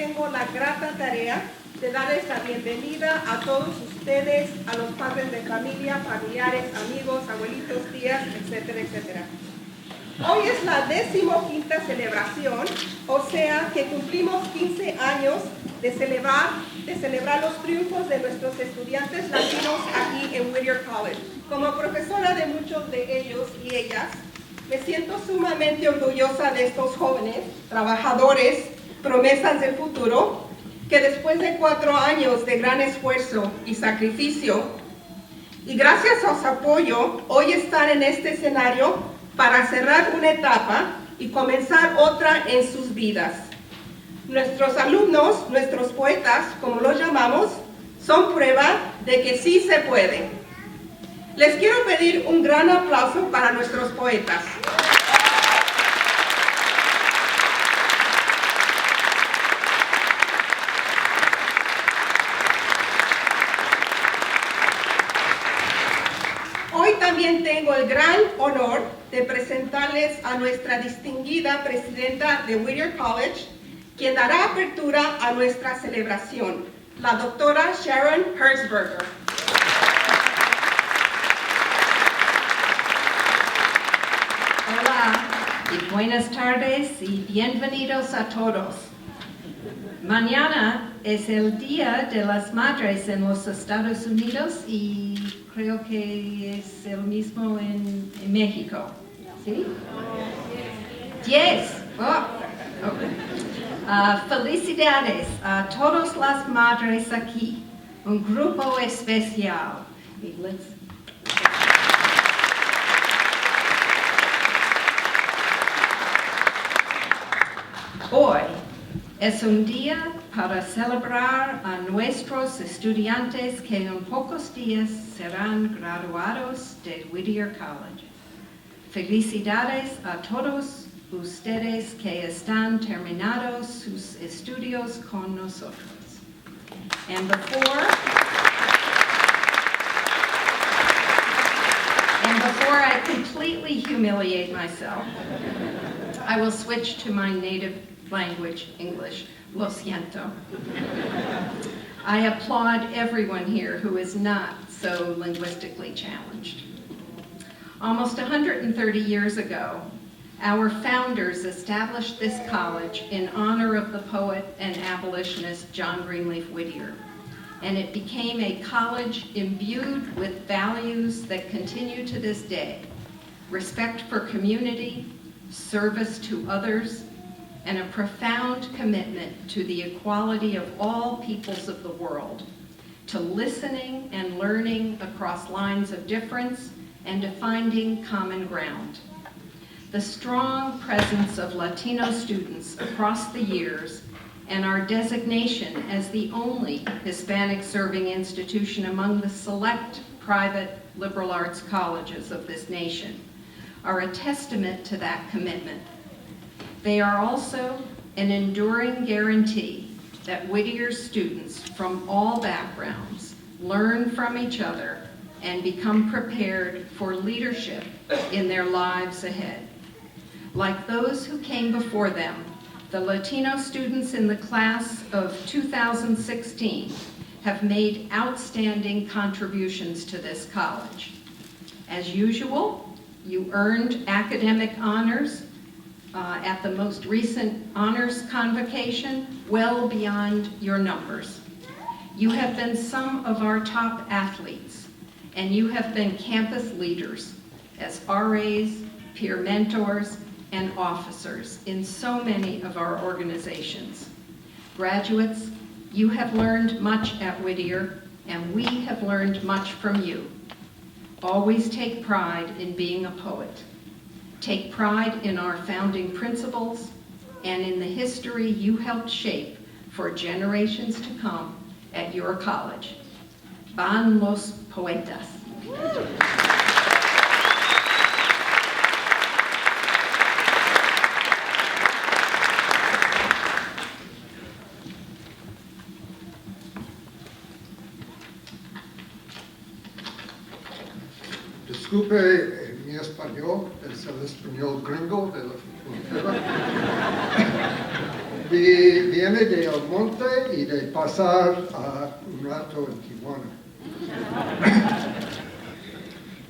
tengo la grata tarea de darles la bienvenida a todos ustedes, a los padres de familia, familiares, amigos, abuelitos, tías, etcétera, etcétera. Hoy es la 15ª celebración, o sea que cumplimos 15 años de celebrar los triunfos de nuestros estudiantes latinos aquí en Whittier College. Como profesora de muchos de ellos y ellas, me siento sumamente orgullosa de estos jóvenes, trabajadores, promesas del futuro, que después de 4 años de gran esfuerzo y sacrificio, y gracias a su apoyo, hoy están en este escenario para cerrar una etapa y comenzar otra en sus vidas. Nuestros alumnos, nuestros poetas, como los llamamos, son prueba de que sí se puede. Les quiero pedir un gran aplauso para nuestros poetas. Hoy también tengo el gran honor de presentarles a nuestra distinguida presidenta de Whittier College, quien dará apertura a nuestra celebración, la doctora Sharon Herzberger. Hola y buenas tardes y bienvenidos a todos. Mañana es el Día de las Madres en los Estados Unidos y creo que es el mismo en México. ¿Sí? Yes. Oh. Okay. Felicidades a todas las madres aquí, un grupo especial. Hoy es un día para celebrar a nuestros estudiantes que en pocos días serán graduados de Whittier College. Felicidades a todos ustedes que están terminados sus estudios con nosotros. And before I completely humiliate myself, I will switch to my native language, English. Lo siento. I applaud everyone here who is not so linguistically challenged. Almost 130 years ago, our founders established this college in honor of the poet and abolitionist John Greenleaf Whittier, and it became a college imbued with values that continue to this day: respect for community, service to others, and a profound commitment to the equality of all peoples of the world, to listening and learning across lines of difference, and to finding common ground. The strong presence of Latino students across the years and our designation as the only Hispanic serving institution among the select private liberal arts colleges of this nation are a testament to that commitment. They are also an enduring guarantee that Whittier's students from all backgrounds learn from each other and become prepared for leadership in their lives ahead. Like those who came before them, the Latino students in the class of 2016 have made outstanding contributions to this college. As usual, you earned academic honors at the most recent honors convocation, well beyond your numbers. You have been some of our top athletes, and you have been campus leaders as RAs, peer mentors, and officers in so many of our organizations. Graduates, you have learned much at Whittier, and we have learned much from you. Always take pride in being a poet. Take pride in our founding principles and in the history you helped shape for generations to come at your college. Van los poetas. Disculpe mi español, es el español gringo de la frontera. Viene de El Monte y de pasar un rato en Tijuana.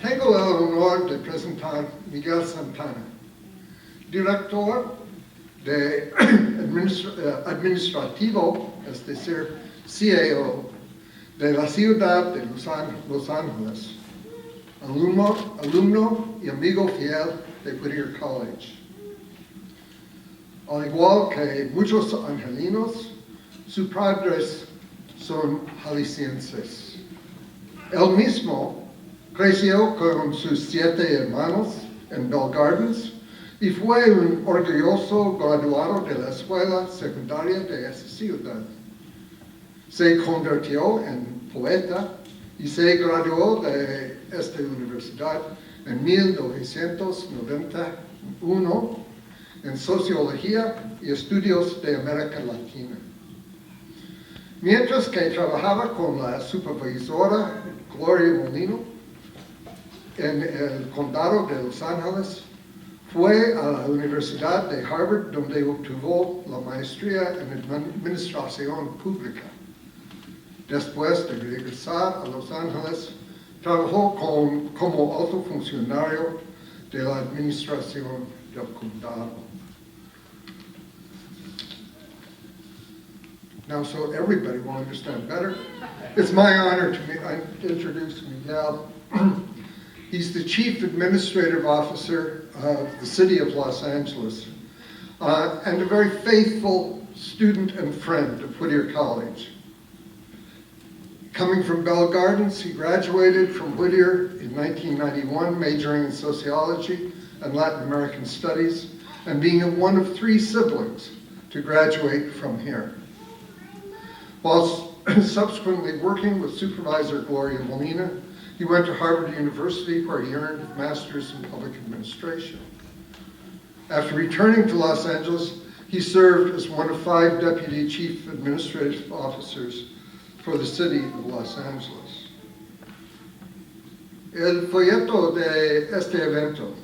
Tengo el honor de presentar Miguel Santana, director de administrativo, es decir, CAO, de la ciudad de Los Ángeles, alumno y amigo fiel de Whittier College. Al igual que muchos angelinos, sus padres son jaliscienses. Él mismo creció con sus 7 hermanos en Bell Gardens y fue un orgulloso graduado de la escuela secundaria de esa ciudad. Se convirtió en poeta y se graduó de esta universidad en 1991 en Sociología y Estudios de América Latina. Mientras que trabajaba con la supervisora Gloria Molino en el condado de Los Ángeles, fue a la Universidad de Harvard, donde obtuvo la maestría en Administración Pública. Después de regresar a Los Ángeles, trabajó como alto funcionario de la administración del condado. Now, so everybody will understand better, it's my honor to introduce Miguel. He's the Chief Administrative Officer of the City of Los Angeles and a very faithful student and friend of Whittier College. Coming from Bell Gardens, he graduated from Whittier in 1991, majoring in sociology and Latin American studies, and being one of 3 siblings to graduate from here. While subsequently working with Supervisor Gloria Molina, he went to Harvard University where he earned a master's in public administration. After returning to Los Angeles, he served as one of 5 deputy chief administrative officers for the city of Los Angeles. El folleto de este evento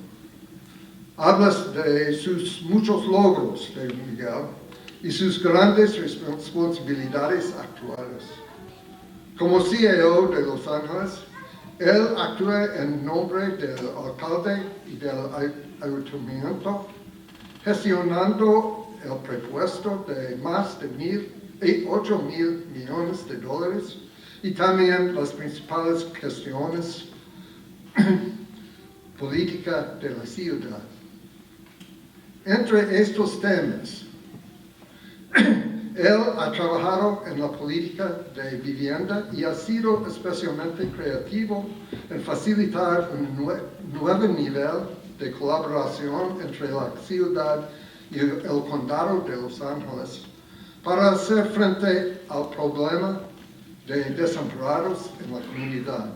habla de sus muchos logros de Miguel y sus grandes responsabilidades actuales. Como CAO de Los Ángeles, él actúa en nombre del alcalde y del ayuntamiento, gestionando el presupuesto de más de 8,000 millones de dólares y también las principales cuestiones políticas de la ciudad. Entre estos temas, él ha trabajado en la política de vivienda y ha sido especialmente creativo en facilitar un nuevo nivel de colaboración entre la ciudad y el condado de Los Ángeles para hacer frente al problema de desamparados en la comunidad.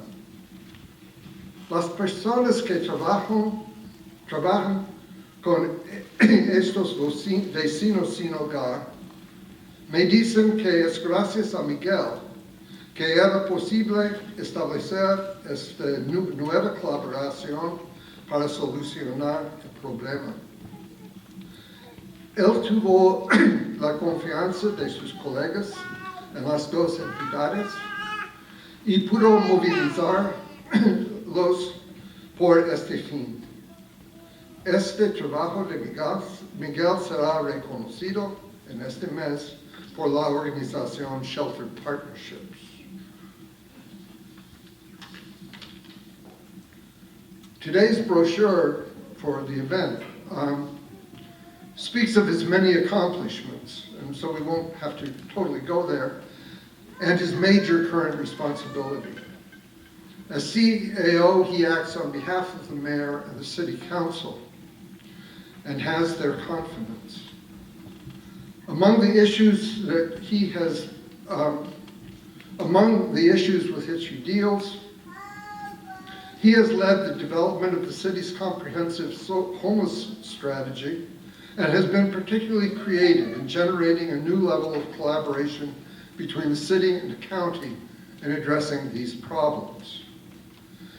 Las personas que trabajan con estos vecinos sin hogar me dicen que es gracias a Miguel que era posible establecer esta nueva colaboración para solucionar el problema. Él tuvo la confianza de sus colegas en las 2 entidades y pudo movilizarlos por este fin. Este trabajo de Miguel será reconocido en este mes por la organización Shelter Partnerships. Today's brochure for the event speaks of his many accomplishments, and so we won't have to totally go there, and his major current responsibility. As CAO, he acts on behalf of the mayor and the city council and has their confidence. Among the issues with which he deals, he has led the development of the city's comprehensive homeless strategy and has been particularly creative in generating a new level of collaboration between the city and the county in addressing these problems.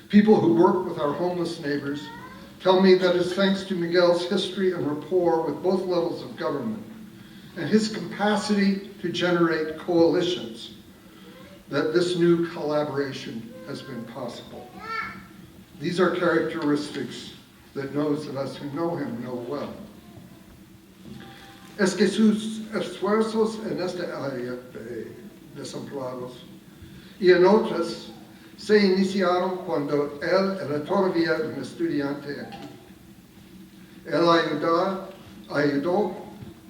People who work with our homeless neighbors tell me that it's thanks to Miguel's history and rapport with both levels of government and his capacity to generate coalitions, that this new collaboration has been possible. These are characteristics that those of us who know him know well. Es que sus esfuerzos en esta área de desempleados y en otras se iniciaron cuando él era todavía un estudiante aquí. Él ayudó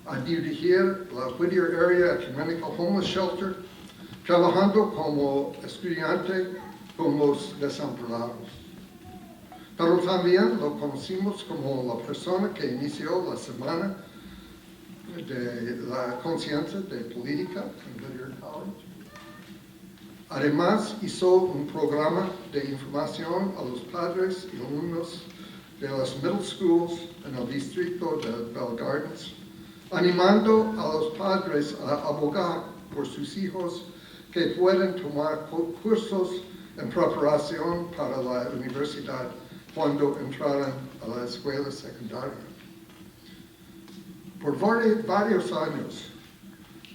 a dirigir la Whittier Area Ecumenical Homeless Shelter, trabajando como estudiante con los desempleados. Pero también lo conocimos como la persona que inició la semana de la conciencia de política en Whittier College. Además, hizo un programa de información a los padres y alumnos de las middle schools en el distrito de Bell Gardens, animando a los padres a abogar por sus hijos que pueden tomar cursos en preparación para la universidad cuando entraran a la escuela secundaria. Por varios años,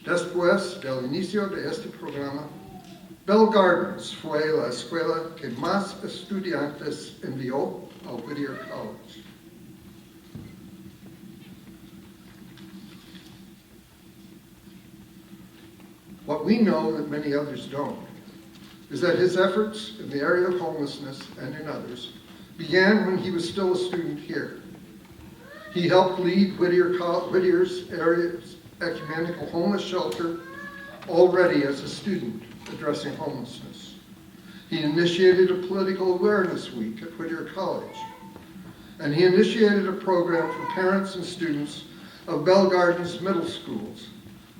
después del inicio de este programa, Bell Gardens fue la escuela que más estudiantes envió a Whittier College. What we know that many others don't is that his efforts in the area of homelessness and in others began when he was still a student here. He helped lead Whittier's area's ecumenical homeless shelter already as a student addressing homelessness. He initiated a political awareness week at Whittier College, and he initiated a program for parents and students of Bell Gardens middle schools,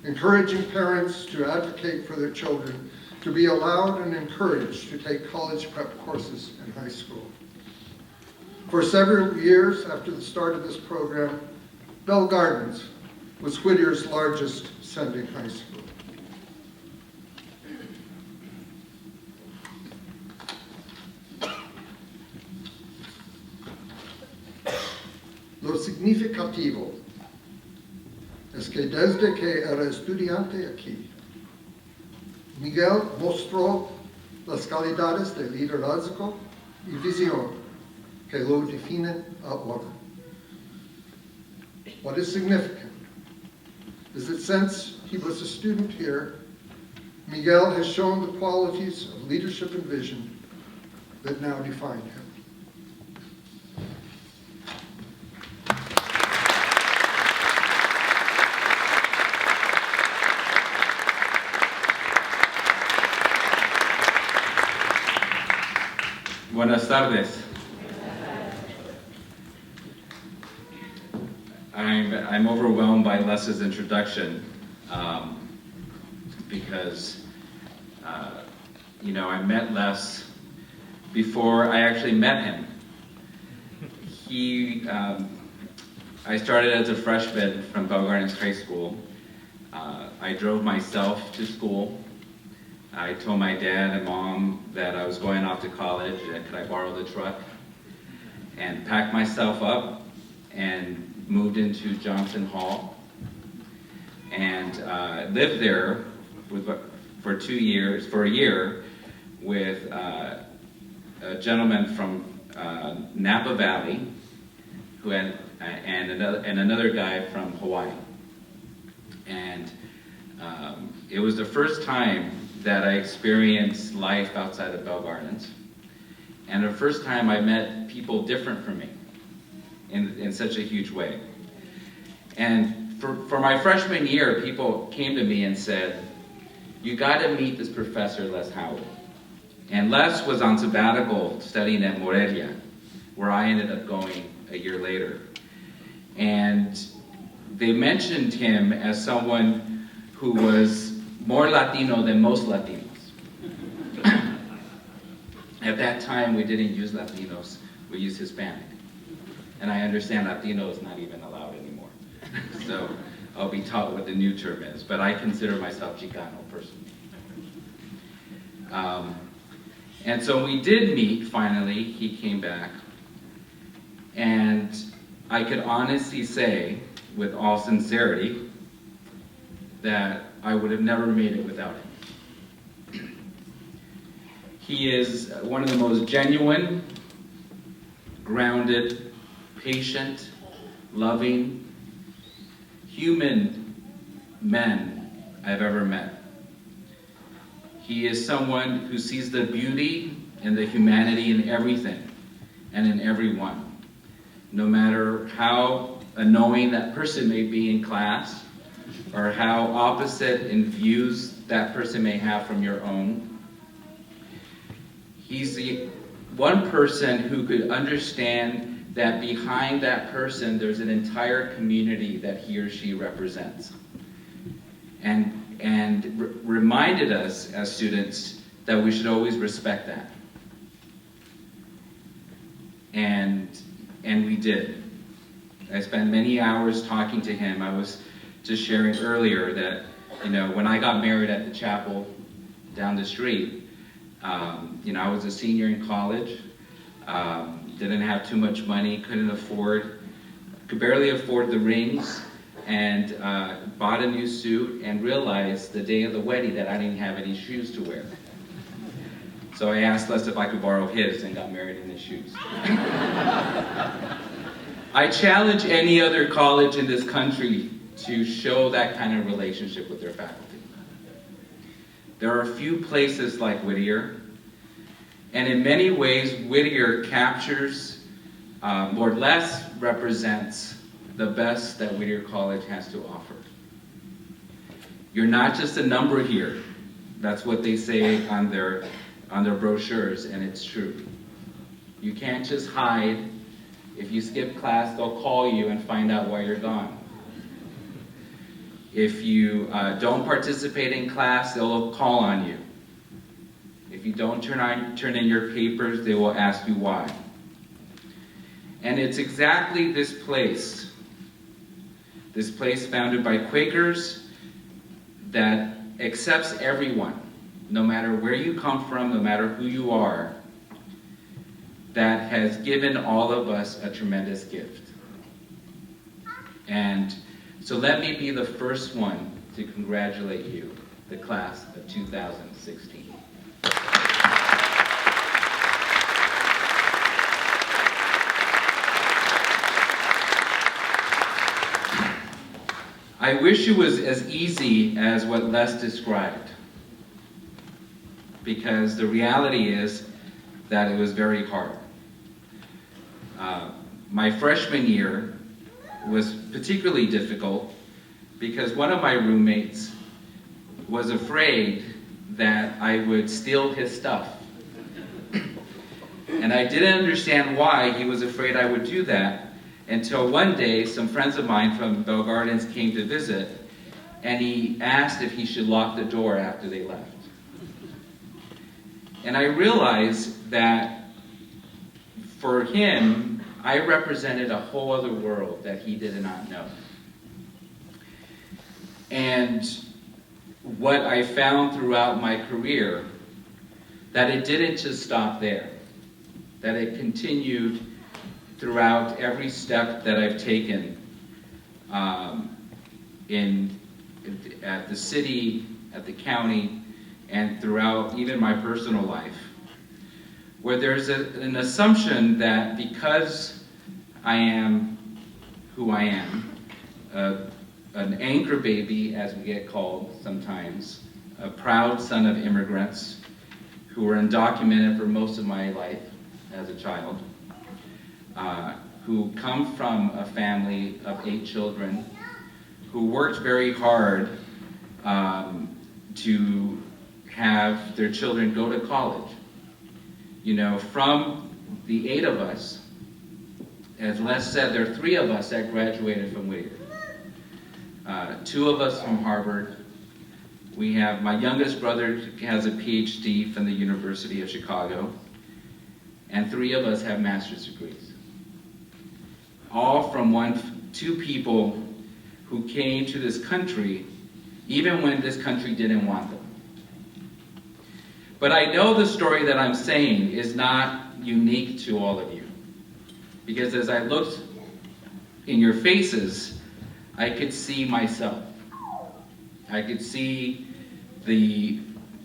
encouraging parents to advocate for their children to be allowed and encouraged to take college prep courses in high school. For several years after the start of this program, Bell Gardens was Whittier's largest sending high school. Lo significativo es que desde que era estudiante aquí, Miguel mostró las calidades de liderazgo y visión que lo definen ahora. What is significant is that since he was a student here, Miguel has shown the qualities of leadership and vision that now define him. Buenas tardes. I'm overwhelmed by Les's introduction because, I met Les before I actually met him. I started as a freshman from Bell Gardens High School. I drove myself to school. I told my dad and mom that I was going off to college and could I borrow the truck, and packed myself up and moved into Johnson Hall and lived there for a year with a gentleman from Napa Valley and another guy from Hawaii. And it was the first time that I experienced life outside of Bell Gardens, and the first time I met people different from me in such a huge way. And for my freshman year, people came to me and said, "You got to meet this professor, Les Howard." And Les was on sabbatical studying at Morelia, where I ended up going a year later. And they mentioned him as someone who was more Latino than most Latinos. At that time, we didn't use Latinos, we used Hispanic. And I understand Latino is not even allowed anymore. So I'll be taught what the new term is, but I consider myself Chicano personally. And so we did meet finally, he came back. And I could honestly say, with all sincerity, that I would have never made it without him. He is one of the most genuine, grounded, patient, loving, human men I've ever met. He is someone who sees the beauty and the humanity in everything and in everyone. No matter how annoying that person may be in class, or how opposite in views that person may have from your own. He's the one person who could understand that behind that person there's an entire community that he or she represents. And reminded us as students that we should always respect that. And we did. I spent many hours talking to him. I was just sharing earlier that, when I got married at the chapel down the street, I was a senior in college, didn't have too much money, could barely afford the rings, and bought a new suit and realized the day of the wedding that I didn't have any shoes to wear. So I asked Les if I could borrow his and got married in his shoes. I challenge any other college in this country to show that kind of relationship with their faculty. There are few places like Whittier, and in many ways Whittier captures, or less represents, the best that Whittier College has to offer. You're not just a number here. That's what they say on their brochures, and it's true. You can't just hide. If you skip class, they'll call you and find out why you're gone. If you don't participate in class, they'll call on you. If you don't turn in your papers, they will ask you why. And it's exactly this place founded by Quakers that accepts everyone, no matter where you come from, no matter who you are, that has given all of us a tremendous gift. And so let me be the first one to congratulate you, the class of 2016. I wish it was as easy as what Les described, because the reality is that it was very hard. My freshman year was particularly difficult because one of my roommates was afraid that I would steal his stuff. And I didn't understand why he was afraid I would do that until one day some friends of mine from Bell Gardens came to visit, and he asked if he should lock the door after they left. And I realized that for him, I represented a whole other world that he did not know. And what I found throughout my career, that it didn't just stop there, that it continued throughout every step that I've taken at the city, at the county, and throughout even my personal life, where there's an assumption that because I am who I am, an anchor baby, as we get called sometimes, a proud son of immigrants who were undocumented for most of my life as a child, who come from a family of 8 children, who worked very hard to have their children go to college. From the 8 of us, as Les said, there are 3 of us that graduated from Whittier. 2 of us from Harvard. We have, my youngest brother has a PhD from the University of Chicago, and 3 of us have master's degrees. All from 2 people who came to this country, even when this country didn't want them. But I know the story that I'm saying is not unique to all of you. Because as I looked in your faces, I could see myself. I could see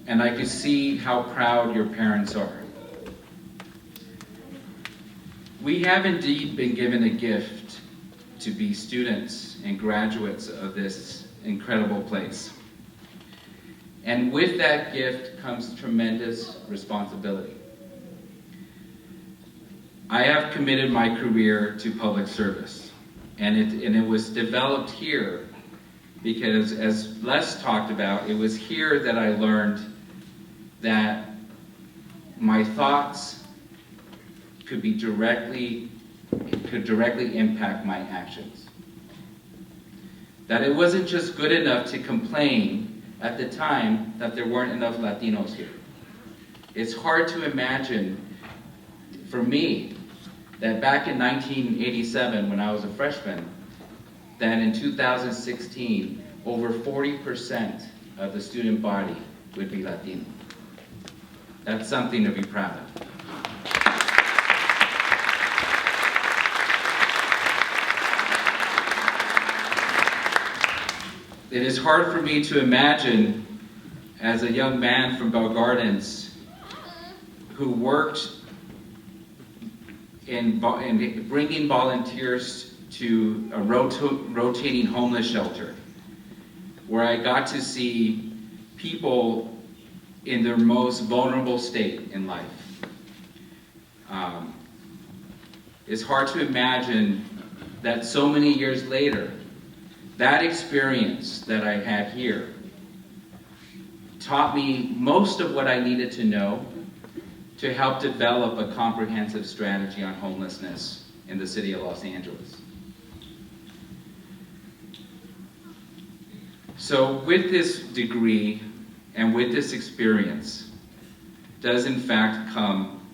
I could see how proud your parents are. We have indeed been given a gift to be students and graduates of this incredible place. And with that gift comes tremendous responsibility. I have committed my career to public service, and it was developed here because, as Les talked about, it was here that I learned that my thoughts could directly impact my actions. That it wasn't just good enough to complain at the time that there weren't enough Latinos here. It's hard to imagine, for me, that back in 1987, when I was a freshman, that in 2016, over 40% of the student body would be Latino. That's something to be proud of. It is hard for me to imagine, as a young man from Bell Gardens, who worked in bringing volunteers to a rotating homeless shelter, where I got to see people in their most vulnerable state in life. It's hard to imagine that so many years later, that experience that I had here taught me most of what I needed to know to help develop a comprehensive strategy on homelessness in the city of Los Angeles. So with this degree and with this experience does in fact come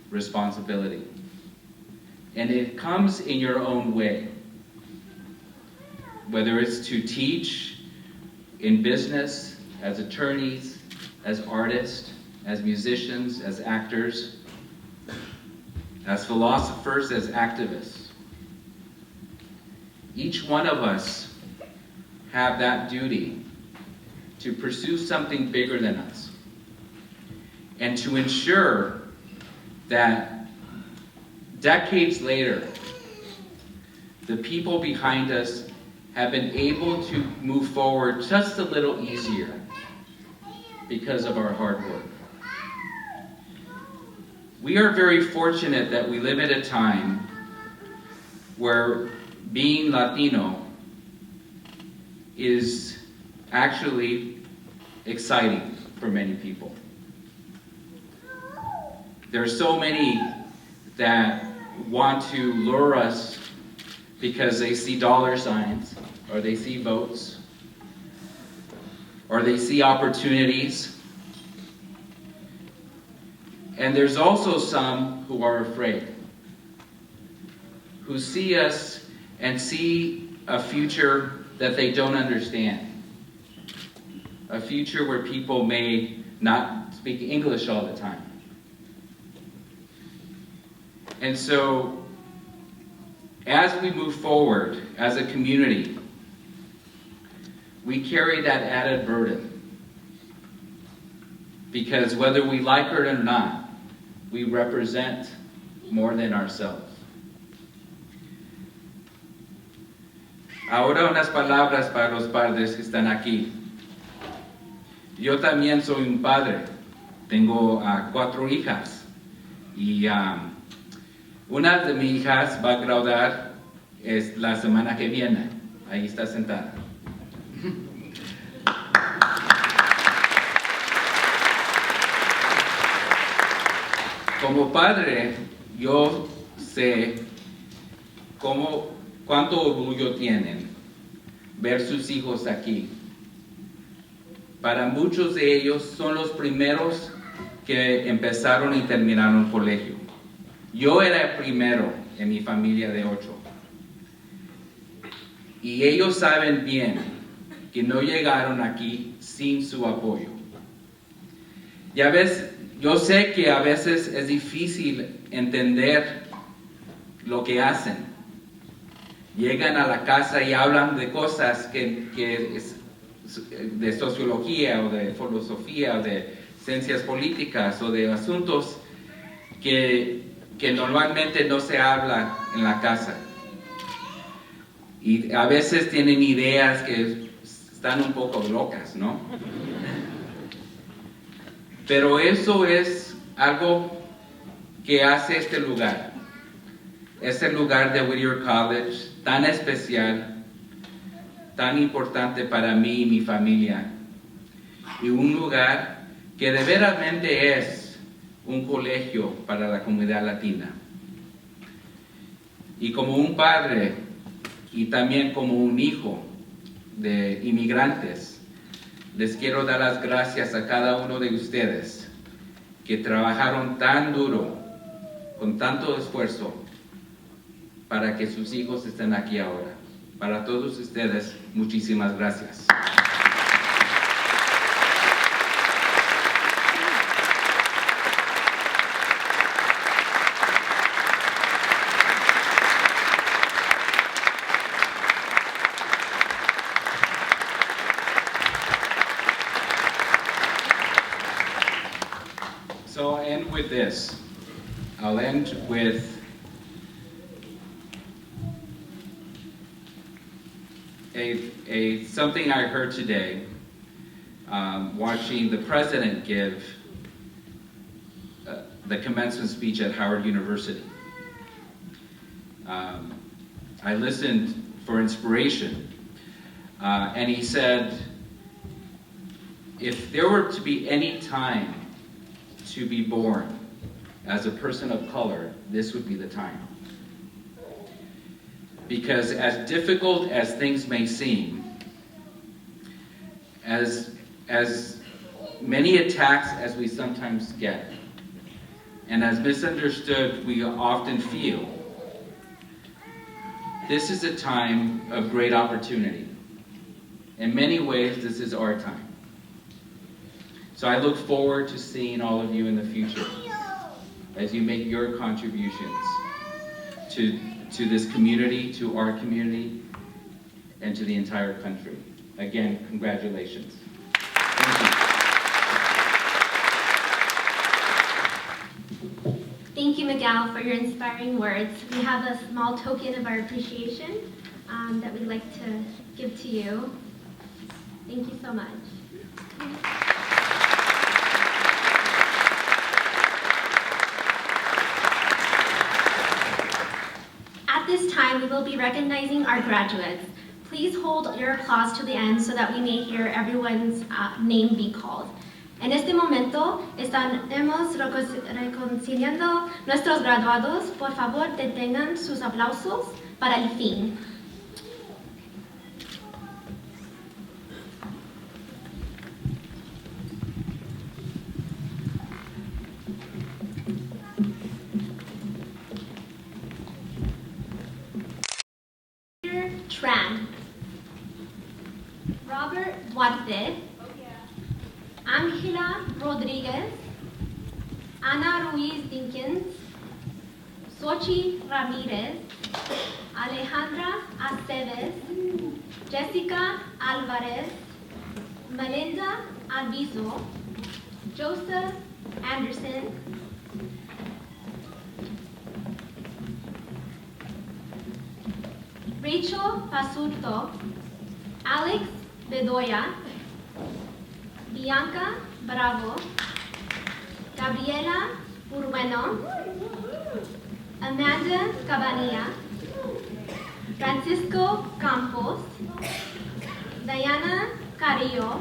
responsibility. And it comes in your own way. Whether it's to teach in business, as attorneys, as artists, as musicians, as actors, as philosophers, as activists. Each one of us have that duty to pursue something bigger than us and to ensure that decades later, the people behind us have been able to move forward just a little easier because of our hard work. We are very fortunate that we live at a time where being Latino is actually exciting for many people. There are so many that want to lure us because they see dollar signs, or they see votes, or they see opportunities. And there's also some who are afraid, who see us and see a future that they don't understand. A future where people may not speak English all the time. And so, as we move forward as a community, we carry that added burden. Because whether we like it or not, we represent more than ourselves. Ahora unas palabras para los padres que están aquí. Yo también soy un padre. Tengo 4 hijas. Y una de mis hijas va a graduar la semana que viene. Ahí está sentada. Como padre, yo sé cuánto orgullo tienen ver sus hijos aquí. Para muchos de ellos son los primeros que empezaron y terminaron el colegio. Yo era el primero en mi familia de 8. Y ellos saben bien que no llegaron aquí sin su apoyo. Y a veces, yo sé que a veces es difícil entender lo que hacen. Llegan a la casa y hablan de cosas que de sociología o de filosofía o de ciencias políticas o de asuntos que normalmente no se habla en la casa. Y a veces tienen ideas que están un poco locas, ¿no? Pero eso es algo que hace este lugar de Whittier College tan especial, tan importante para mí y mi familia, y un lugar que de veramente es un colegio para la comunidad latina. Y como un padre y también como un hijo de inmigrantes, les quiero dar las gracias a cada uno de ustedes que trabajaron tan duro, con tanto esfuerzo, para que sus hijos estén aquí ahora. Para todos ustedes, muchísimas gracias. So I'll end with this. I'll end with something I heard today, watching the president give the commencement speech at Howard University. I listened for inspiration, and he said, if there were to be any time to be born as a person of color, this would be the time. Because as difficult as things may seem, as many attacks as we sometimes get, and as misunderstood we often feel, this is a time of great opportunity. In many ways, this is our time. So I look forward to seeing all of you in the future as you make your contributions to this community, to our community, and to the entire country. Again, congratulations. Thank you, Miguel, for your inspiring words. We have a small token of our appreciation that we'd like to give to you. Thank you so much. At this time, we will be recognizing our graduates. Please hold your applause to the end so that we may hear everyone's name be called. En este momento estamos reconciliando nuestros graduados. Por favor, detengan sus aplausos para el fin. Tran, Robert Duarte, Angela Rodriguez, Ana Ruiz Dinkins, Sochi Ramirez, Alejandra Aceves, Jessica Alvarez, Melinda Alviso, Joseph Anderson, Rachel Pasurto, Alex Bedoya, Bianca Bravo, Gabriela Urbano, Amanda Cabanilla, Francisco Campos, Diana Carrillo,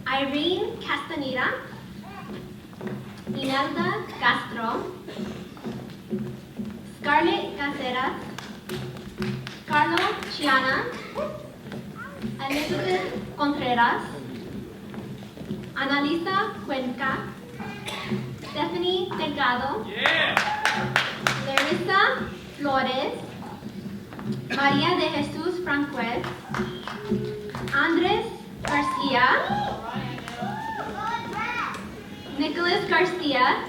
Irene Castaneda, Inelda Castro, Scarlett Caceres, Carlo Chiana, Elizabeth Contreras, Analisa Cuenca, Stephanie Delgado, Larissa Flores, María de Jesús Franquez, Andrés García, Nicholas Garcia,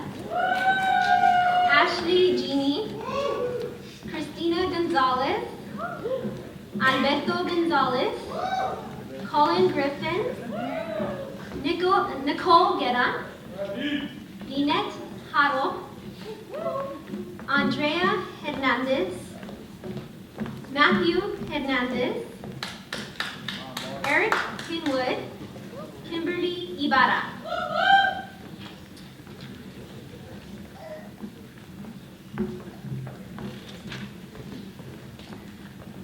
Ashley Genie, Cristina Gonzalez, Alberto Gonzalez, Colin Griffin, Nicole Guerra, Lynette Haro, Andrea Hernandez, Matthew Hernandez, Eric Kinwood, Kimberly Ibarra.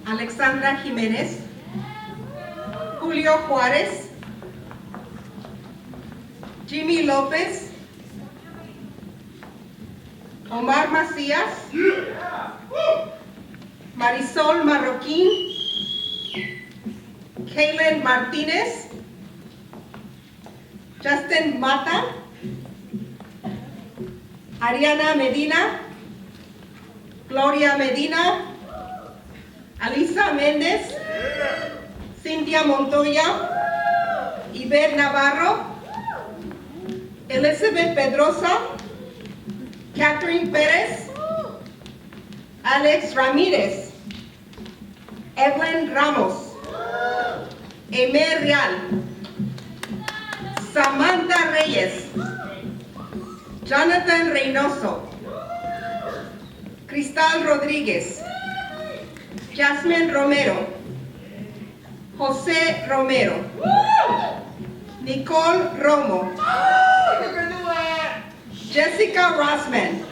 Alexandra Jiménez, Julio Juárez, Jimmy López, Omar Macías, Marisol Marroquín, Kaylin Martínez, Justin Mata, Ariana Medina, Gloria Medina, Alisa Méndez, Cintia Montoya, Iber Navarro, Elizabeth Pedrosa, Catherine Pérez, Alex Ramírez, Evelyn Ramos, Emer Real, Samantha Reyes, Jonathan Reynoso, Cristal Rodríguez, Jasmine Romero, José Romero, Nicole Romo, Jessica Rossman,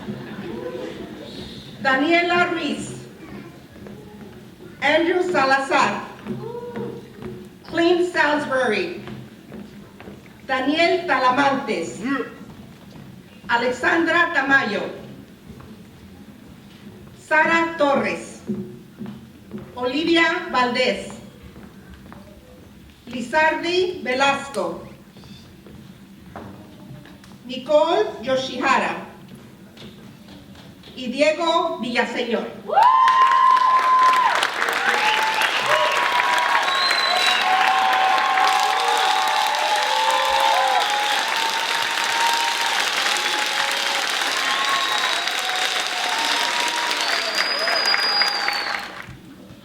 Daniela Ruiz, Andrew Salazar, Clint Salisbury, Daniel Talamantes, Alexandra Tamayo, Sara Torres, Olivia Valdés, Lizardi Velasco, Nicole Yoshihara y Diego Villaseñor.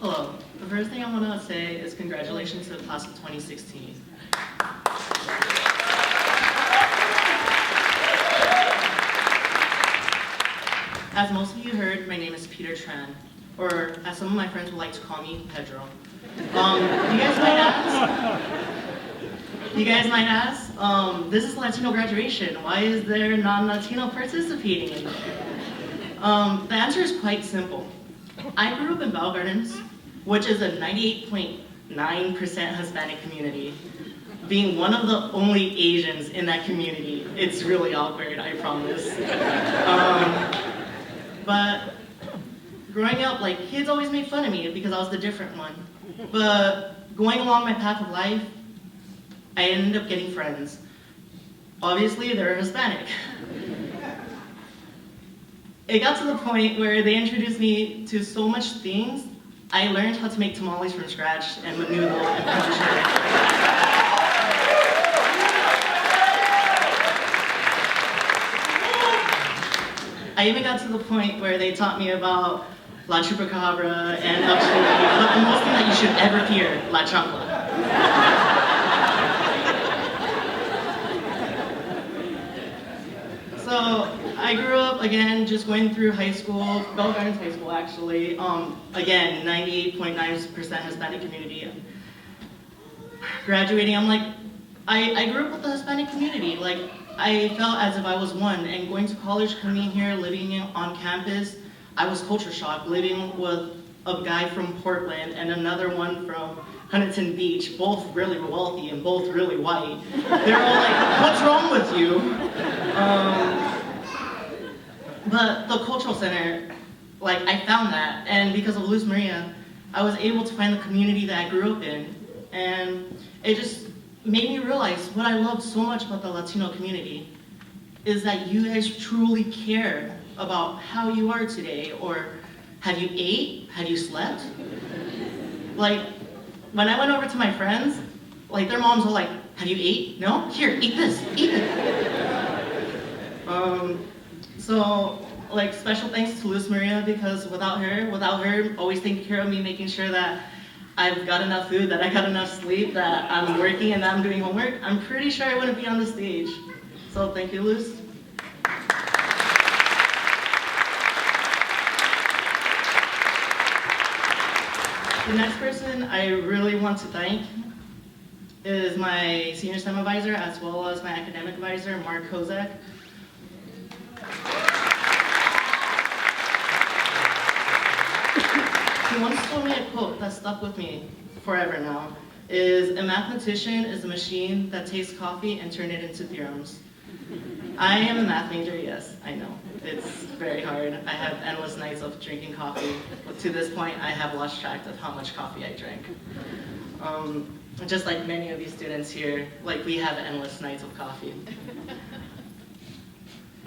Hello. The first thing I want to say is congratulations to the class of 2016. As most of you heard, my name is Peter Tran, or as some of my friends would like to call me, Pedro. You guys might ask, this is Latino graduation. Why is there non-Latino participating in it? The answer is quite simple. I grew up in Bell Gardens, which is a 98.9% Hispanic community. Being one of the only Asians in that community, it's really awkward, I promise. But growing up, like, kids always made fun of me because I was the different one. But going along my path of life, I ended up getting friends. Obviously, they're Hispanic. It got to the point where they introduced me to so much things. I learned how to make tamales from scratch and menudo and pepper. I even got to the point where they taught me about La Chupacabra and actually, but the most thing that you should ever fear, La Chancla. So I grew up, again, just going through high school, Bell Gardens High School actually, again, 98.9% Hispanic community. Graduating, I'm like, I grew up with the Hispanic community. Like, I felt as if I was one, and going to college, coming here, living on campus, I was culture shocked, living with a guy from Portland and another one from Huntington Beach, both really wealthy and both really white. They're all like, what's wrong with you? But the cultural center, like, I found that, and because of Luz Maria, I was able to find the community that I grew up in, and it just made me realize what I love so much about the Latino community is that you guys truly care about how you are today, or have you ate? Have you slept? Like, when I went over to my friends, like, their moms were like, have you ate? No? Here, eat this, eat it. So, like, special thanks to Luz Maria, because without her always taking care of me, making sure that I've got enough food, that I got enough sleep, that I'm working and that I'm doing homework, I'm pretty sure I wouldn't be on the stage. So thank you, Luz. The next person I really want to thank is my senior STEM advisor as well as my academic advisor, Mark Kozak. He once told me a quote that stuck with me forever now, is a mathematician is a machine that takes coffee and turns it into theorems. I am a math major, yes, I know. It's very hard. I have endless nights of drinking coffee. But to this point, I have lost track of how much coffee I drank. Just like many of you students here, like we have endless nights of coffee.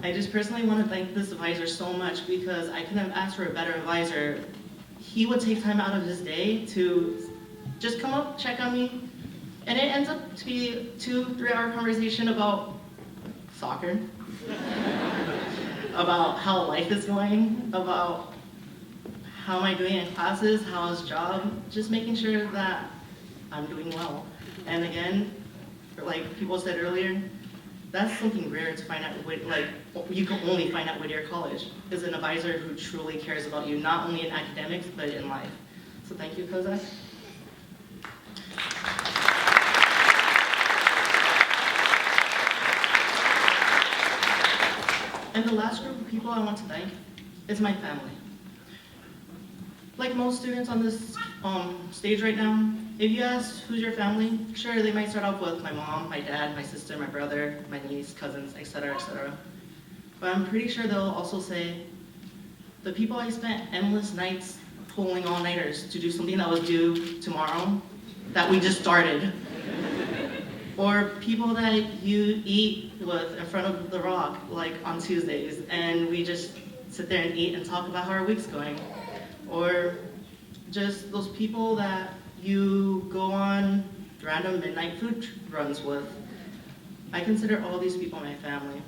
I just personally want to thank this advisor so much because I couldn't have asked for a better advisor. He would take time out of his day to just come up, check on me, and it ends up to be a 2-3 hour conversation about soccer, about how life is going, about how am I doing in classes, how's job, just making sure that I'm doing well. And again, like people said earlier, that's something rare to find out, like you can only find out Whittier College, is an advisor who truly cares about you, not only in academics, but in life. So thank you, Kozak. And the last group of people I want to thank is my family. Like most students on this stage right now, if you ask who's your family, sure, they might start off with my mom, my dad, my sister, my brother, my niece, cousins, etc., etc. But I'm pretty sure they'll also say, the people I spent endless nights pulling all-nighters to do something that was due tomorrow, that we just started. Or people that you eat with in front of the rock, like on Tuesdays, and we just sit there and eat and talk about how our week's going. Or just those people that you go on random midnight food runs with. I consider all these people my family,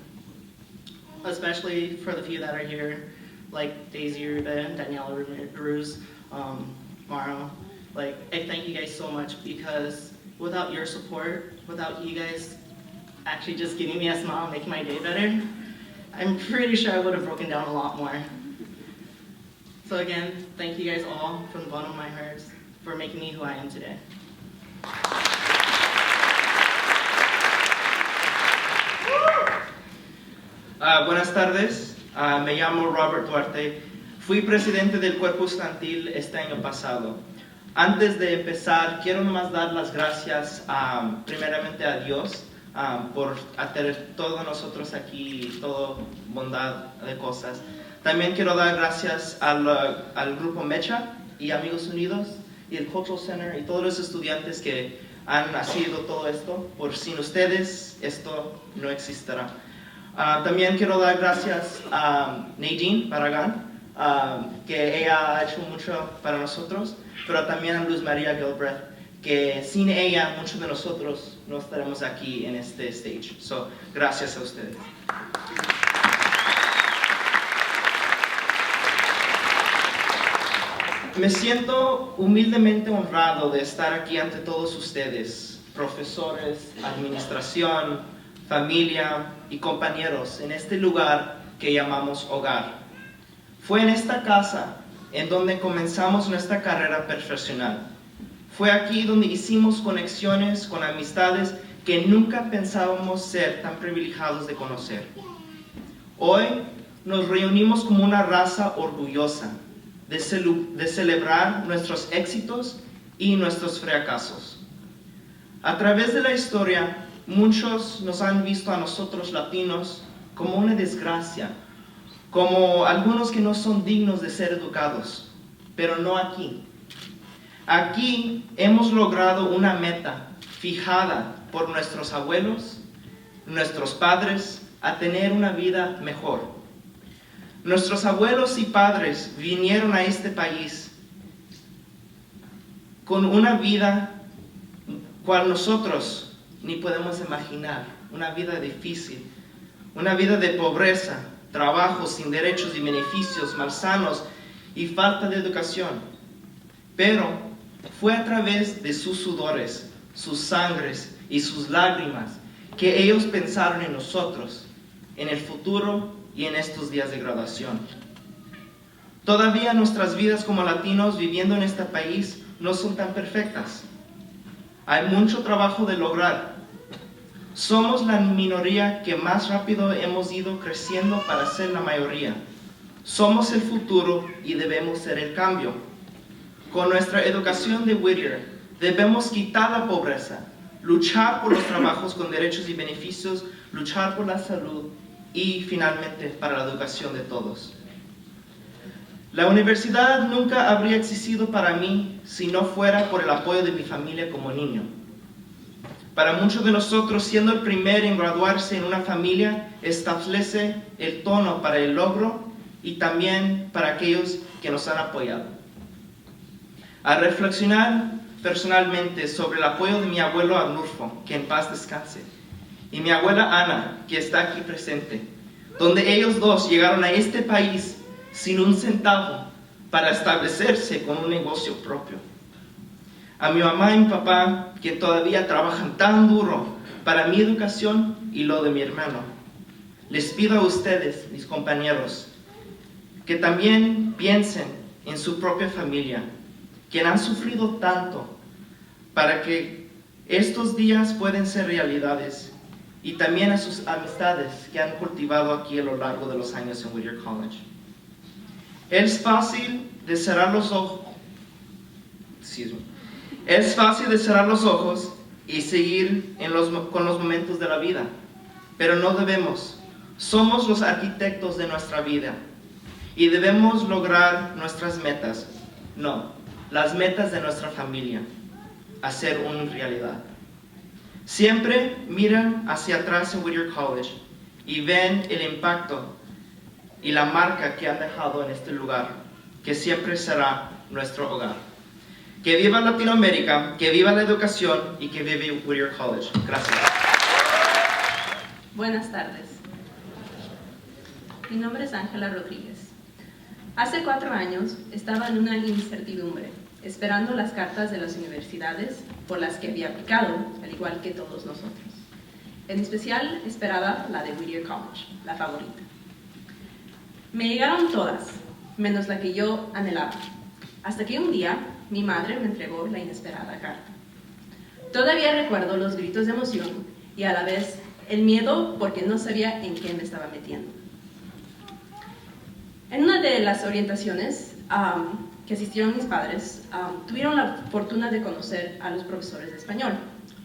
especially for the few that are here, like Daisy Uribe, Daniela Ruz, Maro. Like, I thank you guys so much because without your support, without you guys actually just giving me a smile and making my day better, I'm pretty sure I would have broken down a lot more. So again, thank you guys all from the bottom of my heart for making me who I am today. Buenas tardes, me llamo Robert Duarte. Fui presidente del cuerpo estudiantil este año pasado. Antes de empezar, quiero nomás dar las gracias primeramente a Dios por tener todos nosotros aquí, toda bondad de cosas. También quiero dar gracias al grupo Mecha y Amigos Unidos y el Cultural Center y todos los estudiantes que han nacido todo esto. Por sin ustedes, esto no existirá. También quiero dar gracias a Nadine Barragán, que ella ha hecho mucho para nosotros, pero también a Luz María Gilbreth, que sin ella muchos de nosotros no estaremos aquí en este stage. So, gracias a ustedes. Me siento humildemente honrado de estar aquí ante todos ustedes, profesores, administración, familia y compañeros en este lugar que llamamos hogar. Fue en esta casa en donde comenzamos nuestra carrera profesional. Fue aquí donde hicimos conexiones con amistades que nunca pensábamos ser tan privilegiados de conocer. Hoy nos reunimos como una raza orgullosa de celebrar nuestros éxitos y nuestros fracasos. A través de la historia, muchos nos han visto a nosotros latinos como una desgracia, como algunos que no son dignos de ser educados, pero no aquí. Aquí hemos logrado una meta fijada por nuestros abuelos, nuestros padres, a tener una vida mejor. Nuestros abuelos y padres vinieron a este país con una vida cual nosotros ni podemos imaginar, una vida difícil, una vida de pobreza, trabajo sin derechos y beneficios, malsanos y falta de educación. Pero Fue a través de sus sudores, sus sangres y sus lágrimas que ellos pensaron en nosotros, en el futuro y en estos días de graduación. Todavía nuestras vidas como latinos viviendo en este país no son tan perfectas. Hay mucho trabajo de lograr. Somos la minoría que más rápido hemos ido creciendo para ser la mayoría. Somos el futuro y debemos ser el cambio. Con nuestra educación de Whittier, debemos quitar la pobreza, luchar por los trabajos con derechos y beneficios, luchar por la salud y, finalmente, para la educación de todos. La universidad nunca habría existido para mí si no fuera por el apoyo de mi familia como niño. Para muchos de nosotros, siendo el primero en graduarse en una familia, establece el tono para el logro y también para aquellos que nos han apoyado. Al reflexionar personalmente sobre el apoyo de mi abuelo Arnulfo, que en paz descanse, y mi abuela Ana, que está aquí presente, donde ellos dos llegaron a este país sin un centavo para establecerse con un negocio propio. A mi mamá y mi papá, que todavía trabajan tan duro para mi educación y lo de mi hermano. Les pido a ustedes, mis compañeros, que también piensen en su propia familia, quien han sufrido tanto, para que estos días puedan ser realidades, y también a sus amistades que han cultivado aquí a lo largo de los años en Whittier College. Es fácil de cerrar los ojos, es fácil de cerrar los ojos y seguir con los momentos de la vida, pero no debemos. Somos los arquitectos de nuestra vida y debemos lograr nuestras metas, no, las metas de nuestra familia, hacer una realidad. Siempre miran hacia atrás en Whittier College y ven el impacto y la marca que han dejado en este lugar, que siempre será nuestro hogar. Que viva Latinoamérica, que viva la educación y que viva Whittier College. Gracias. Buenas tardes. Mi nombre es Ángela Rodríguez. Hace 4 años estaba en una incertidumbre, esperando las cartas de las universidades por las que había aplicado, al igual que todos nosotros. En especial esperaba la de Whittier College, la favorita. Me llegaron todas, menos la que yo anhelaba, hasta que un día mi madre me entregó la inesperada carta. Todavía recuerdo los gritos de emoción y a la vez el miedo porque no sabía en qué me estaba metiendo. En una de las orientaciones que asistieron mis padres, tuvieron la fortuna de conocer a los profesores de español,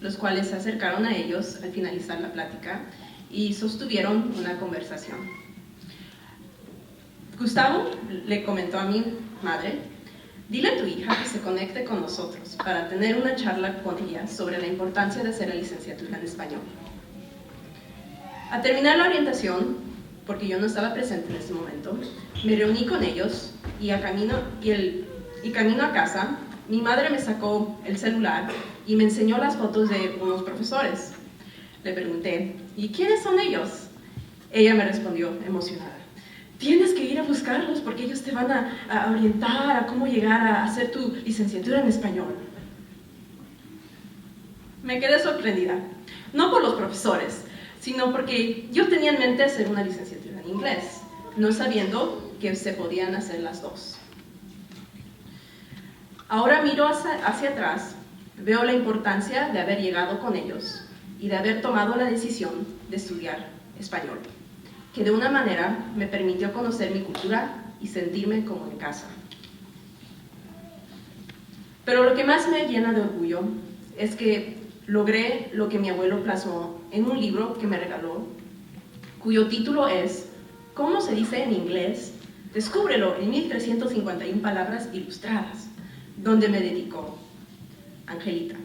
los cuales se acercaron a ellos al finalizar la plática y sostuvieron una conversación. Gustavo le comentó a mi madre: dile a tu hija que se conecte con nosotros para tener una charla con ella sobre la importancia de hacer la licenciatura en español. Al terminar la orientación, porque yo no estaba presente en ese momento, me reuní con ellos y camino a casa, mi madre me sacó el celular y me enseñó las fotos de unos profesores. Le pregunté: ¿y quiénes son ellos? Ella me respondió emocionada: tienes que ir a buscarlos porque ellos te van a orientar a cómo llegar a hacer tu licenciatura en español. Me quedé sorprendida, no por los profesores, sino porque yo tenía en mente hacer una licenciatura en inglés, no sabiendo que se podían hacer las dos. Ahora miro hacia atrás, veo la importancia de haber llegado con ellos y de haber tomado la decisión de estudiar español, que de una manera me permitió conocer mi cultura y sentirme como en casa. Pero lo que más me llena de orgullo es que logré lo que mi abuelo plasmó en un libro que me regaló, cuyo título es ¿Cómo se dice en inglés? Descúbrelo en 1351 palabras ilustradas, donde me dedicó: Angelita,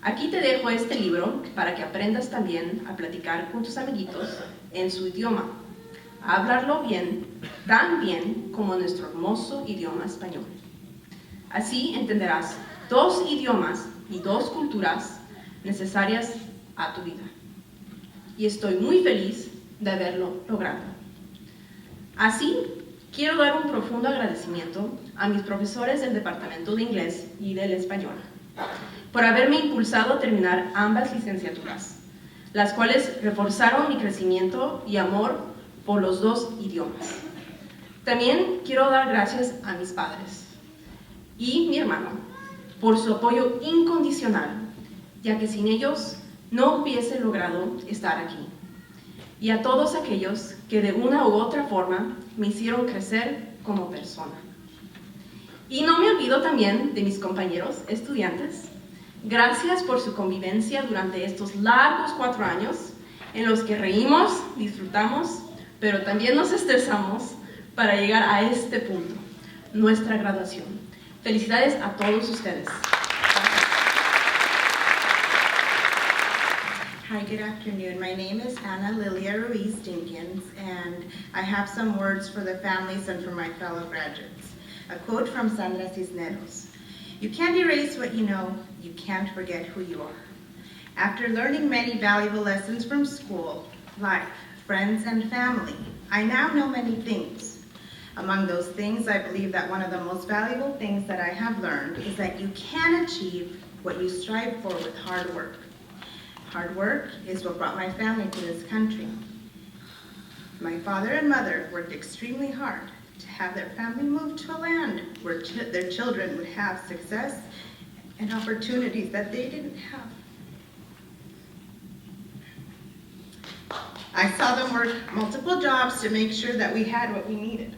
aquí te dejo este libro para que aprendas también a platicar con tus amiguitos en su idioma, a hablarlo bien, tan bien como nuestro hermoso idioma español. Así entenderás 2 idiomas y 2 culturas necesarias a tu vida. Y estoy muy feliz de haberlo logrado. Así Quiero dar un profundo agradecimiento a mis profesores del Departamento de Inglés y del Español por haberme impulsado a terminar ambas licenciaturas, las cuales reforzaron mi crecimiento y amor por los dos idiomas. También quiero dar gracias a mis padres y mi hermano por su apoyo incondicional, ya que sin ellos no hubiese logrado estar aquí. Y a todos aquellos que de una u otra forma me hicieron crecer como persona. Y no me olvido también de mis compañeros estudiantes. Gracias por su convivencia durante estos largos 4 años en los que reímos, disfrutamos, pero también nos estresamos para llegar a este punto, nuestra graduación. Felicidades a todos ustedes. Hi, good afternoon. My name is Ana Lilia Ruiz Dinkins, and I have some words for the families and for my fellow graduates. A quote from Sandra Cisneros. You can't erase what you know, you can't forget who you are. After learning many valuable lessons from school, life, friends, and family, I now know many things. Among those things, I believe that one of the most valuable things that I have learned is that you can achieve what you strive for with hard work. Hard work is what brought my family to this country. My father and mother worked extremely hard to have their family move to a land where their children would have success and opportunities that they didn't have. I saw them work multiple jobs to make sure that we had what we needed.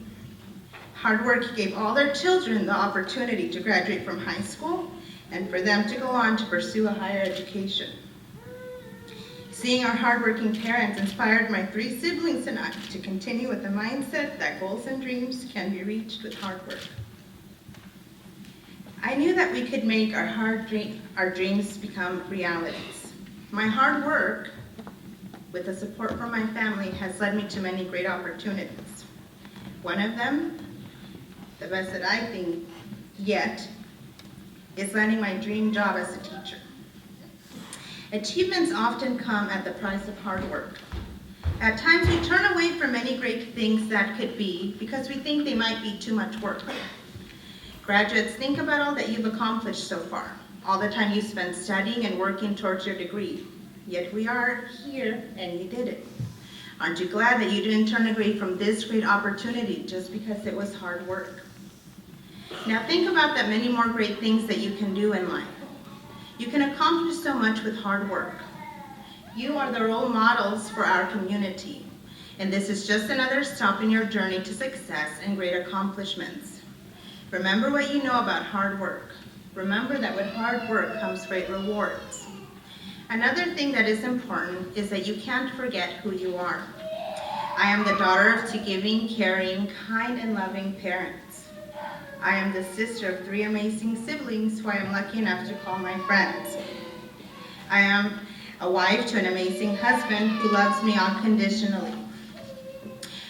Hard work gave all their children the opportunity to graduate from high school and for them to go on to pursue a higher education. Seeing our hardworking parents inspired my 3 siblings and I to continue with the mindset that goals and dreams can be reached with hard work. I knew that we could make our dreams become realities. My hard work, with the support from my family, has led me to many great opportunities. One of them, the best that I think yet, is landing my dream job as a teacher. Achievements often come at the price of hard work. At times we turn away from many great things that could be because we think they might be too much work. Graduates, think about all that you've accomplished so far, all the time you spent studying and working towards your degree. Yet we are here and you did it. Aren't you glad that you didn't turn away from this great opportunity just because it was hard work? Now think about the many more great things that you can do in life. You can accomplish so much with hard work. You are the role models for our community, and this is just another stop in your journey to success and great accomplishments. Remember what you know about hard work. Remember that with hard work comes great rewards. Another thing that is important is that you can't forget who you are. I am the daughter of 2 giving, caring, kind, and loving parents. I am the sister of 3 amazing siblings who I am lucky enough to call my friends. I am a wife to an amazing husband who loves me unconditionally.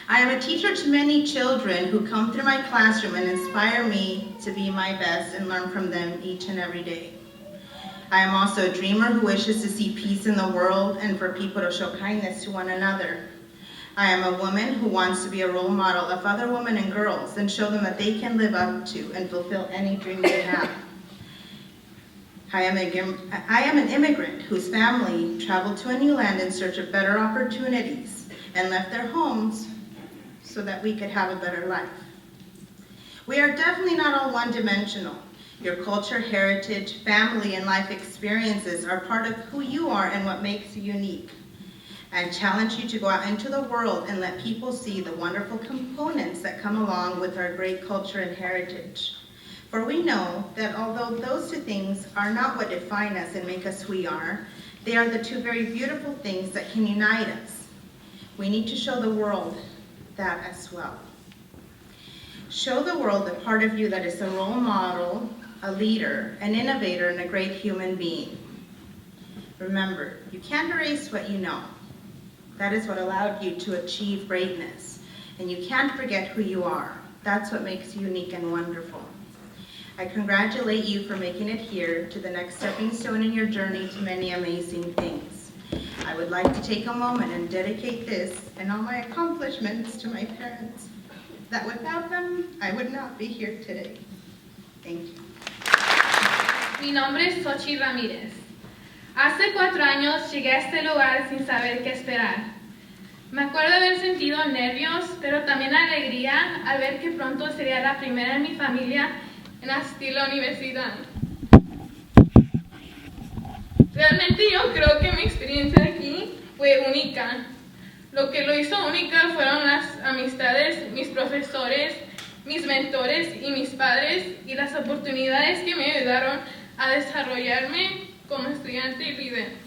I am a teacher to many children who come through my classroom and inspire me to be my best and learn from them each and every day. I am also a dreamer who wishes to see peace in the world and for people to show kindness to one another. I am a woman who wants to be a role model of other women and girls and show them that they can live up to and fulfill any dream they have. I am an immigrant whose family traveled to a new land in search of better opportunities and left their homes so that we could have a better life. We are definitely not all one-dimensional. Your culture, heritage, family, and life experiences are part of who you are and what makes you unique. I challenge you to go out into the world and let people see the wonderful components that come along with our great culture and heritage. For we know that although those 2 things are not what define us and make us who we are, they are the 2 very beautiful things that can unite us. We need to show the world that as well. Show the world the part of you that is a role model, a leader, an innovator, and a great human being. Remember, you can't erase what you know. That is what allowed you to achieve greatness. And you can't forget who you are. That's what makes you unique and wonderful. I congratulate you for making it here to the next stepping stone in your journey to many amazing things. I would like to take a moment and dedicate this and all my accomplishments to my parents. that without them, I would not be here today. Thank you. Mi nombre es Xochitl Ramírez. Hace 4 años llegué a este lugar sin saber qué esperar. Me acuerdo haber sentido nervios, pero también alegría al ver que pronto sería la primera en mi familia en asistir a la universidad. Realmente yo creo que mi experiencia aquí fue única. Lo que lo hizo única fueron las amistades, mis profesores, mis mentores y mis padres y las oportunidades que me ayudaron a desarrollarme como estudiante y líder.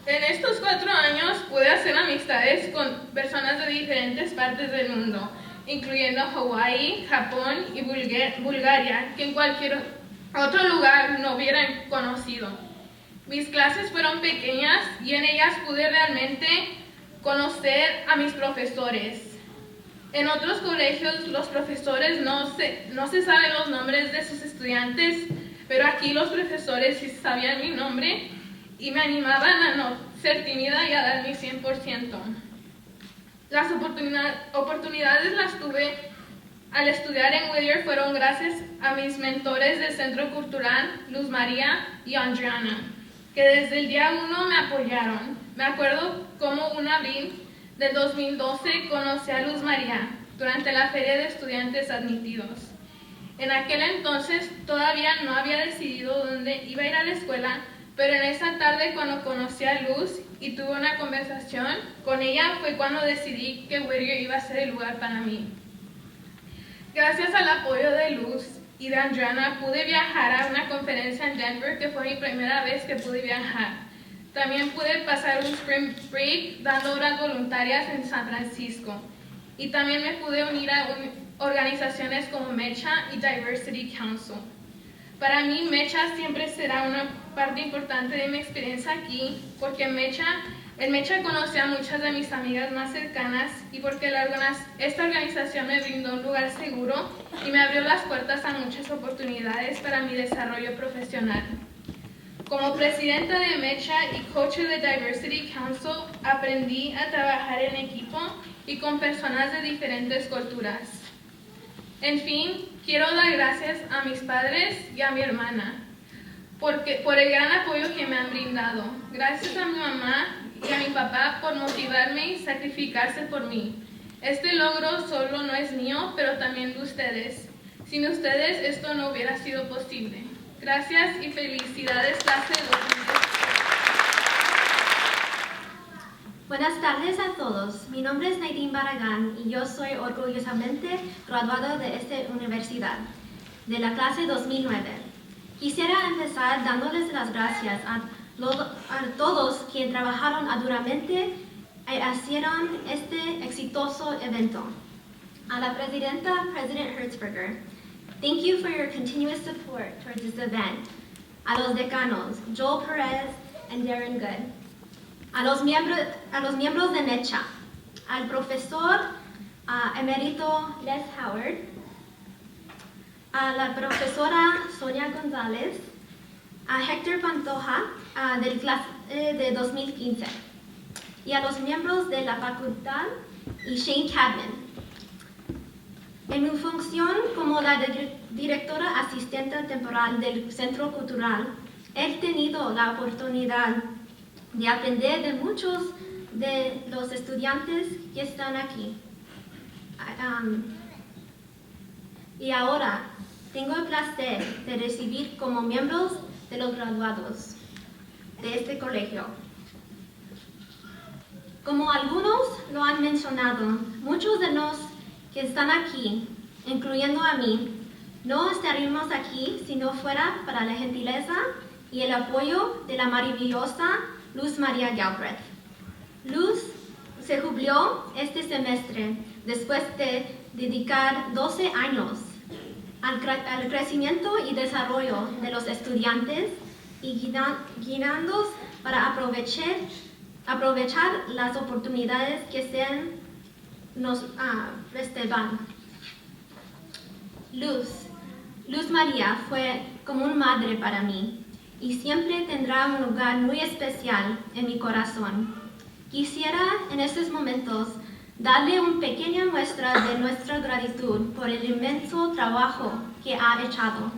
En estos 4 años pude hacer amistades con personas de diferentes partes del mundo, incluyendo Hawái, Japón y Bulgaria, que en cualquier otro lugar no hubieran conocido. Mis clases fueron pequeñas y en ellas pude realmente conocer a mis profesores. En otros colegios los profesores no se saben los nombres de sus estudiantes, pero aquí los profesores sí sabían mi nombre y me animaban a no ser tímida y a dar mi 100%. Las oportunidades las tuve al estudiar en Whittier fueron gracias a mis mentores del Centro Cultural, Luz María y Andriana, que desde el día 1 me apoyaron. Me acuerdo como un abril del 2012 conocí a Luz María durante la Feria de Estudiantes Admitidos. En aquel entonces todavía no había decidido dónde iba a ir a la escuela, pero en esa tarde cuando conocí a Luz y tuve una conversación con ella fue cuando decidí que Whittier iba a ser el lugar para mí. Gracias al apoyo de Luz y de Andriana pude viajar a una conferencia en Denver que fue mi primera vez que pude viajar. También pude pasar un spring break dando horas voluntarias en San Francisco. Y también me pude unir a organizaciones como MECHA y Diversity Council. Para mí, MECHA siempre será una parte importante de mi experiencia aquí, porque en MECHA conocí a muchas de mis amigas más cercanas y porque esta organización me brindó un lugar seguro y me abrió las puertas a muchas oportunidades para mi desarrollo profesional. Como presidenta de MECHA y coach de Diversity Council, aprendí a trabajar en equipo y con personas de diferentes culturas. En fin, quiero dar gracias a mis padres y a mi hermana por el gran apoyo que me han brindado. Gracias a mi mamá y a mi papá por motivarme y sacrificarse por mí. Este logro solo no es mío, pero también de ustedes. Sin ustedes esto no hubiera sido posible. Gracias y felicidades, clase 2010. Buenas tardes a todos. Mi nombre es Nadine Barragán y yo soy orgullosamente graduada de esta universidad, de la clase 2009. Quisiera empezar dándoles las gracias a todos quienes trabajaron duramente y hicieron este exitoso evento. A la presidenta, President Hertzberger, thank you for your continuous support towards this event. A los decanos, Joel Perez and Darren Good. A los miembros de MECHA, al profesor emérito Les Howard, a la profesora Sonia González, a Héctor Pantoja del clase de 2015 y a los miembros de la facultad y Shane Cadman. En mi función como la directora asistente temporal del Centro Cultural, he tenido la oportunidad de aprender de muchos de los estudiantes que están aquí. Y ahora tengo el placer de recibir como miembros de los graduados de este colegio. Como algunos lo han mencionado, muchos de los que están aquí, incluyendo a mí, no estaríamos aquí si no fuera para la gentileza y el apoyo de la maravillosa Luz María Galbraith. Luz se jubiló este semestre después de dedicar 12 años al crecimiento y desarrollo de los estudiantes y guiándolos para aprovechar las oportunidades que nos restaban. Luz, Luz María fue como una madre para mí y siempre tendrá un lugar muy especial en mi corazón. Quisiera en estos momentos darle una pequeña muestra de nuestra gratitud por el inmenso trabajo que ha echado.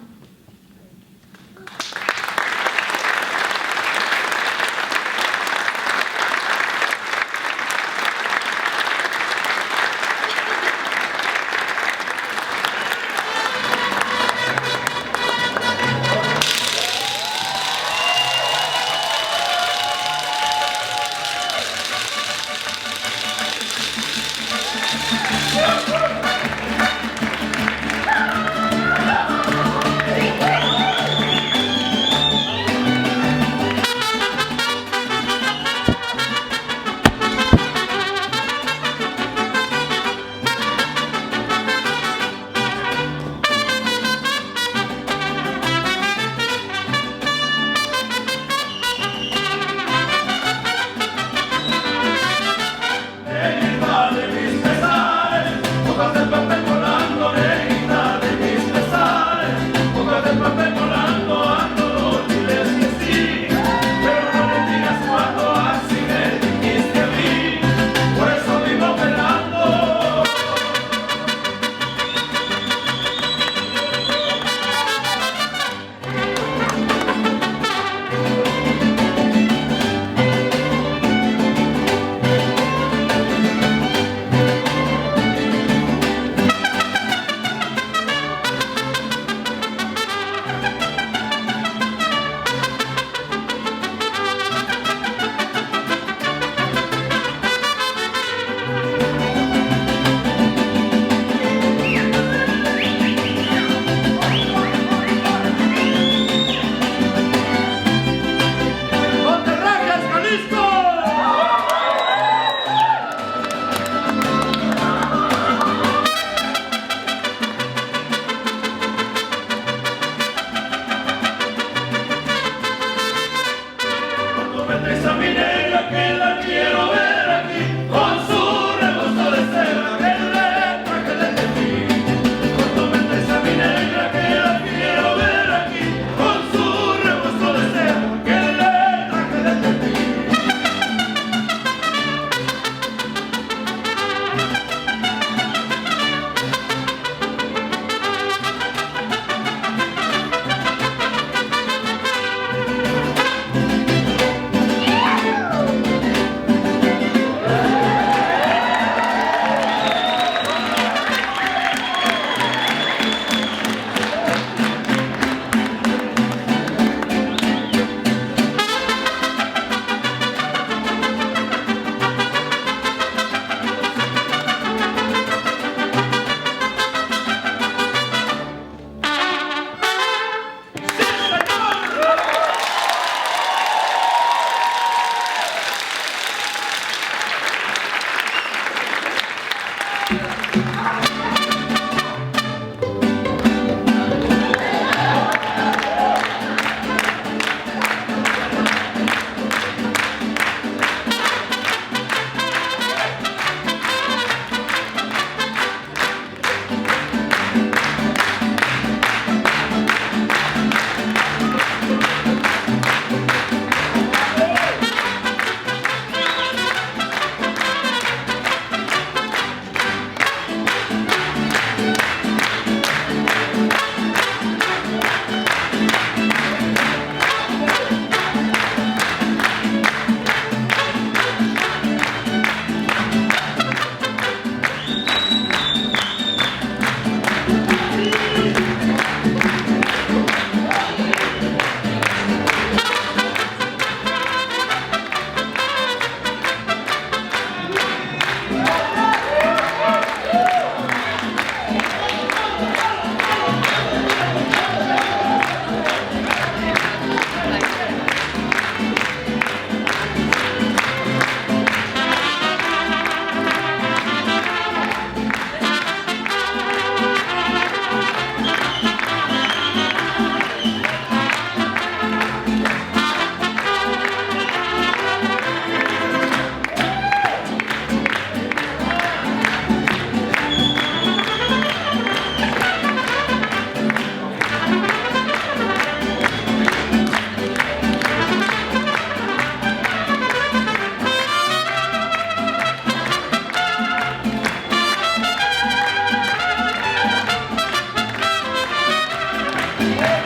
Thank you.